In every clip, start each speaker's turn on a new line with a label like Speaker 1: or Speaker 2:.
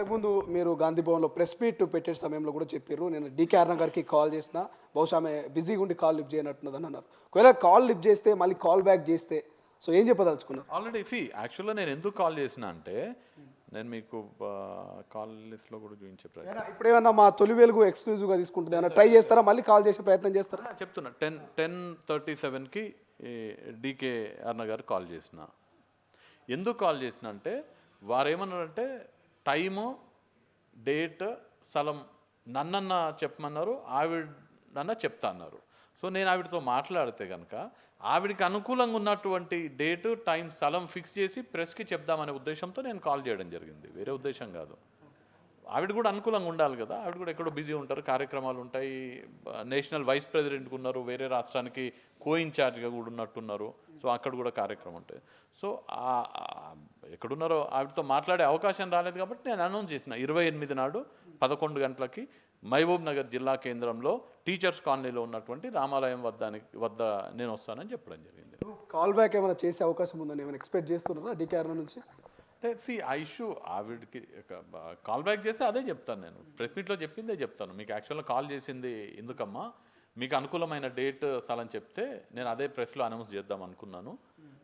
Speaker 1: ఇంతకుముందు మీరు గాంధీ భవన్లో ప్రెస్ మీట్ పెట్టే సమయంలో కూడా చెప్పారు, నేను డీకే అరుణ గారికి కాల్ చేసిన, బహుశా ఆమె బిజీగా ఉండి కాల్ లిఫ్ట్ చేయనట్టున్నదని అన్నారు. ఒకవేళ కాల్ లిఫ్ట్ చేస్తే మళ్ళీ కాల్ బ్యాక్ చేస్తే సో ఏం చెప్పదలుచుకున్నారు?
Speaker 2: ఆల్రెడీ యాక్చువల్గా నేను ఎందుకు కాల్ చేసిన అంటే నేను మీకు కాల్ లిస్ట్లో కూడా చూపించే ప్రయత్నం
Speaker 1: ఇప్పుడు ఏమన్నా మా తొలి వెలుగు ఎక్స్క్లూజివ్గా తీసుకుంటుంది, ఏమన్నా ట్రై చేస్తారా, మళ్ళీ కాల్ చేసే ప్రయత్నం చేస్తారా?
Speaker 2: చెప్తున్నా 10:37కి డీకే అరుణ గారు కాల్ చేసిన. ఎందుకు కాల్ చేసిన అంటే వారు ఏమన్నారంటే టైము, డేట్, స్థలం నన్నన్నా చెప్పమన్నారు, ఆవిడన్నా చెప్తా అన్నారు. సో నేను ఆవిడతో మాట్లాడితే కనుక ఆవిడికి అనుకూలంగా ఉన్నటువంటి డేటు, టైం, స్థలం ఫిక్స్ చేసి ప్రెస్కి చెప్దామనే ఉద్దేశంతో నేను కాల్ చేయడం జరిగింది, వేరే ఉద్దేశం కాదు. ఆవిడ కూడా అనుకూలంగా ఉండాలి కదా, ఆవిడ కూడా ఎక్కడో బిజీ ఉంటారు, కార్యక్రమాలు ఉంటాయి, నేషనల్ వైస్ ప్రెసిడెంట్గా ఉన్నారు, వేరే రాష్ట్రానికి కో ఇన్ఛార్జ్గా కూడా ఉన్నట్టున్నారు. సో అక్కడ కూడా కార్యక్రమం ఉంటాయి. సో ఎక్కడున్నారో ఆవిడతో మాట్లాడే అవకాశం రాలేదు కాబట్టి నేను అనౌన్స్ చేసిన 28 నాడు 11 గంటలకి మహబూబ్ నగర్ జిల్లా కేంద్రంలో టీచర్స్ కాలనీలో ఉన్నటువంటి రామాలయం వద్ద నేను వస్తానని చెప్పడం జరిగింది.
Speaker 1: కాల్ బ్యాక్ ఏమైనా చేసే అవకాశం ఉందని ఏమైనా ఎక్స్పెక్ట్ చేస్తున్నారా డీకే అరుణ నుంచి?
Speaker 2: అంటే ఆ ఇష్యూ ఆవిడకి కాల్ బ్యాక్ చేస్తే అదే చెప్తాను, నేను ప్రెస్ మీట్లో చెప్పిందే చెప్తాను. మీకు యాక్చువల్గా కాల్ చేసింది ఎందుకమ్మా, మీకు అనుకూలమైన డేట్ స్థలం చెప్తే నేను అదే ప్రెస్లో అనౌన్స్ చేద్దాం అనుకున్నాను,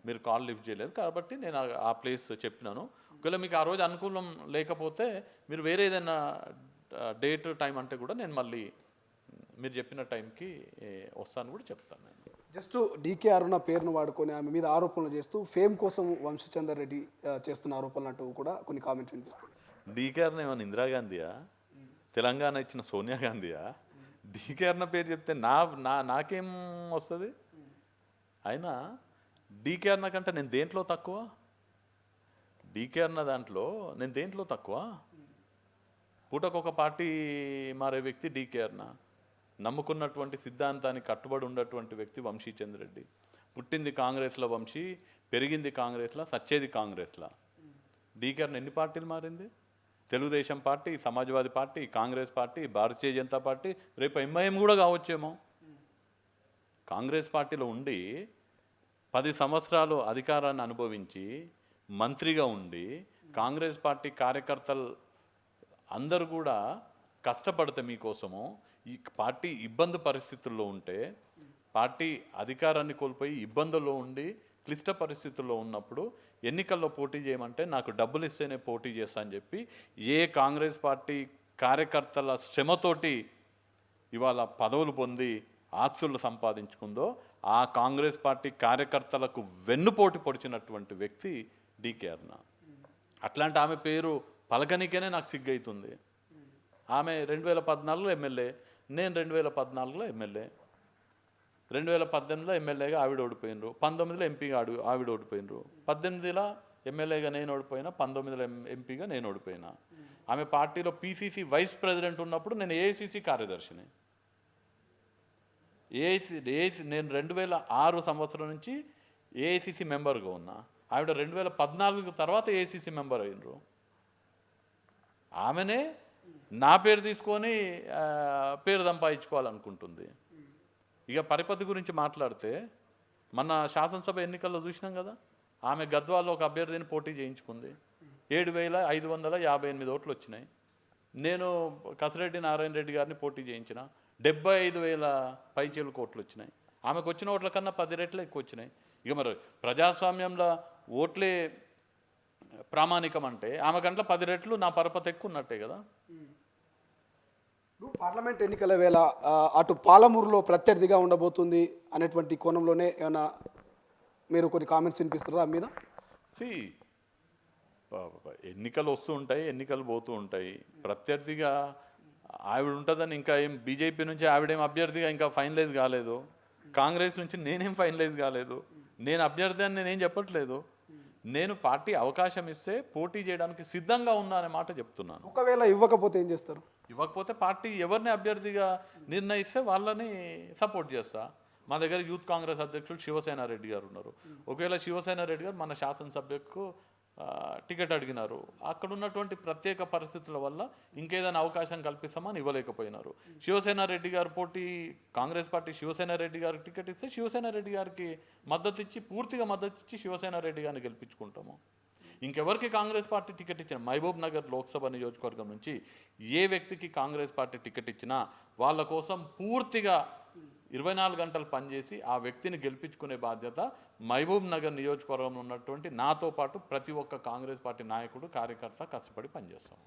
Speaker 2: మీరు కాల్ లిఫ్ట్ చేయలేదు కాబట్టి నేను ఆ ప్లేస్ చెప్పినాను. ఒకవేళ మీకు ఆ రోజు అనుకూలం లేకపోతే మీరు వేరే ఏదైనా డేట్, టైం అంటే కూడా నేను మళ్ళీ మీరు చెప్పిన టైంకి వస్తాను కూడా చెప్తాను. నేను
Speaker 1: జస్ట్ డీకే అరుణ పేరును వాడుకొని ఆమె మీద ఆరోపణలు చేస్తూ ఫేమ్ కోసం వంశచందర్ రెడ్డి చేస్తున్న ఆరోపణలు అంటూ కూడా కొన్ని కామెంట్స్ వినిపిస్తాయి.
Speaker 2: డీకే అరుణ ఏమన్నా ఇందిరాగాంధీయా, తెలంగాణ ఇచ్చిన సోనియా గాంధీయా? డీకే అరుణ పేరు చెప్తే నాకేం వస్తుంది? అయినా డీకే అరుణ కంటే నేను దేంట్లో తక్కువ? డీకే అరుణ దాంట్లో నేను దేంట్లో తక్కువ? పూటకొక పార్టీ మారే వ్యక్తి డీకే అరుణ, నమ్ముకున్నటువంటి సిద్ధాంతానికి కట్టుబడి ఉన్నటువంటి వ్యక్తి వంశీచంద్రెడ్డి. పుట్టింది కాంగ్రెస్లో వంశీ, పెరిగింది కాంగ్రెస్లో, సచ్చేది కాంగ్రెస్లో. డీకే అరుణ ఎన్ని పార్టీలు మారింది? Telugu Desam party, Samajwadi party, Congress party, Bharatiya Janata party, రేపు ఎంఐఎం కూడా కావచ్చేమో. కాంగ్రెస్ పార్టీలో ఉండి 10 సంవత్సరాలు అధికారాన్ని అనుభవించి మంత్రిగా ఉండి కాంగ్రెస్ పార్టీ కార్యకర్తలు అందరూ కూడా కష్టపడితే మీకోసము, ఈ పార్టీ ఇబ్బంది పరిస్థితుల్లో ఉంటే, పార్టీ అధికారాన్ని కోల్పోయి ఇబ్బందుల్లో ఉండి క్లిష్ట పరిస్థితుల్లో ఉన్నప్పుడు ఎన్నికల్లో పోటీ చేయమంటే నాకు డబ్బులు ఇస్తేనే పోటీ చేస్తా అని చెప్పి ఏ కాంగ్రెస్ పార్టీ కార్యకర్తల శ్రమతోటి ఇవాళ పదవులు పొంది ఆస్తులు సంపాదించుకుందో ఆ కాంగ్రెస్ పార్టీ కార్యకర్తలకు వెన్నుపోటు పొడిచినటువంటి వ్యక్తి డీకే అరుణ. అట్లాంటి ఆమె పేరు పలకనికేనే నాకు సిగ్గైతుంది. ఆమె 2014లో ఎమ్మెల్యే, నేను 2014లో ఎమ్మెల్యే, 2018లో ఎమ్మెల్యేగా ఆవిడ ఓడిపోయినరు, 19లో ఎంపీగా ఆవిడ ఓడిపోయినరు, 18లో ఎమ్మెల్యేగా నేను ఓడిపోయినా, 19లో ఎంపీగా నేను ఓడిపోయినా. ఆమె పార్టీలో పీసీసీ వైస్ ప్రెసిడెంట్ ఉన్నప్పుడు నేను ఏఐసీసీ కార్యదర్శిని. ఏఐసీ నేను 2006 సంవత్సరం నుంచి ఏఐసీసీ మెంబర్గా ఉన్నా. ఆవిడ 2014 తర్వాత ఏఐసీసీ మెంబర్ అయినరు. ఆమెనే నా పేరు తీసుకొని పేరు సంపాదించుకోవాలనుకుంటుంది. ఇక పరిపతి గురించి మాట్లాడితే మన శాసనసభ ఎన్నికల్లో చూసినాం కదా, ఆమె గద్వాల్లో ఒక అభ్యర్థిని పోటీ చేయించుకుంది, 7,558 ఓట్లు వచ్చినాయి. నేను కసిరెడ్డి నారాయణ రెడ్డి గారిని పోటీ చేయించిన, 75,000 పైచీలకు ఓట్లు వచ్చినాయి. ఆమెకు వచ్చిన ఓట్ల కన్నా 10 రెట్లు ఎక్కువ వచ్చినాయి. ఇక మరి ప్రజాస్వామ్యంలో ఓట్లే ప్రామాణికం అంటే ఆమె గంటల 10 రెట్లు నా పరపతి ఎక్కువ ఉన్నట్టే కదా.
Speaker 1: పార్లమెంట్ ఎన్నికల వేళ అటు పాలమూరులో ప్రత్యర్థిగా ఉండబోతుంది అనేటువంటి కోణంలోనే ఏమైనా మీరు కొన్ని కామెంట్స్ వినిపిస్తున్నారా మీద?
Speaker 2: ఎన్నికలు వస్తూ ఉంటాయి, ఎన్నికలు పోతూ ఉంటాయి. ప్రత్యర్థిగా ఆవిడ ఉంటుందని ఇంకా ఏం బీజేపీ నుంచి ఆవిడేం అభ్యర్థిగా ఇంకా ఫైనలైజ్ కాలేదు, కాంగ్రెస్ నుంచి నేనేం ఫైనలైజ్ కాలేదు, నేను అభ్యర్థి అని నేనేం చెప్పట్లేదు. నేను పార్టీ అవకాశం ఇస్తే పోటీ చేయడానికి సిద్ధంగా ఉన్నా అనే మాట చెప్తున్నాను.
Speaker 1: ఒకవేళ ఇవ్వకపోతే ఏం చేస్తారు?
Speaker 2: ఇవ్వకపోతే పార్టీ ఎవరిని అభ్యర్థిగా నిర్ణయిస్తే వాళ్ళని సపోర్ట్ చేస్తా. మా దగ్గర యూత్ కాంగ్రెస్ అధ్యక్షులు శివసేన రెడ్డి గారు ఉన్నారు. ఒకవేళ శివసేన రెడ్డి గారు మన శాసనసభ్యకు టికెట్ అడిగినారు, అక్కడ ఉన్నటువంటి ప్రత్యేక పరిస్థితుల వల్ల ఇంకేదైనా అవకాశం కల్పిస్తామని ఇవ్వలేకపోయినారు. శివసేన రెడ్డి గారు పోటీ, కాంగ్రెస్ పార్టీ శివసేన రెడ్డి గారికి టికెట్ ఇస్తే శివసేన రెడ్డి గారికి మద్దతు ఇచ్చి, పూర్తిగా మద్దతు ఇచ్చి శివసేన రెడ్డి గారిని గెలిపించుకుంటాము. ఇంకెవరికి కాంగ్రెస్ పార్టీ టికెట్ ఇచ్చినా, మహబూబ్ నగర్ లోక్సభ నియోజకవర్గం నుంచి ఏ వ్యక్తికి కాంగ్రెస్ పార్టీ టికెట్ ఇచ్చినా వాళ్ళ కోసం పూర్తిగా 24 గంటలు పనిచేసి ఆ వ్యక్తిని గెలిపించుకునే బాధ్యత మహబూబ్ నగర్ నియోజకవర్గంలో ఉన్నటువంటి నాతో పాటు ప్రతి ఒక్క కాంగ్రెస్ పార్టీ నాయకుడు కార్యకర్త కష్టపడి పనిచేస్తాం.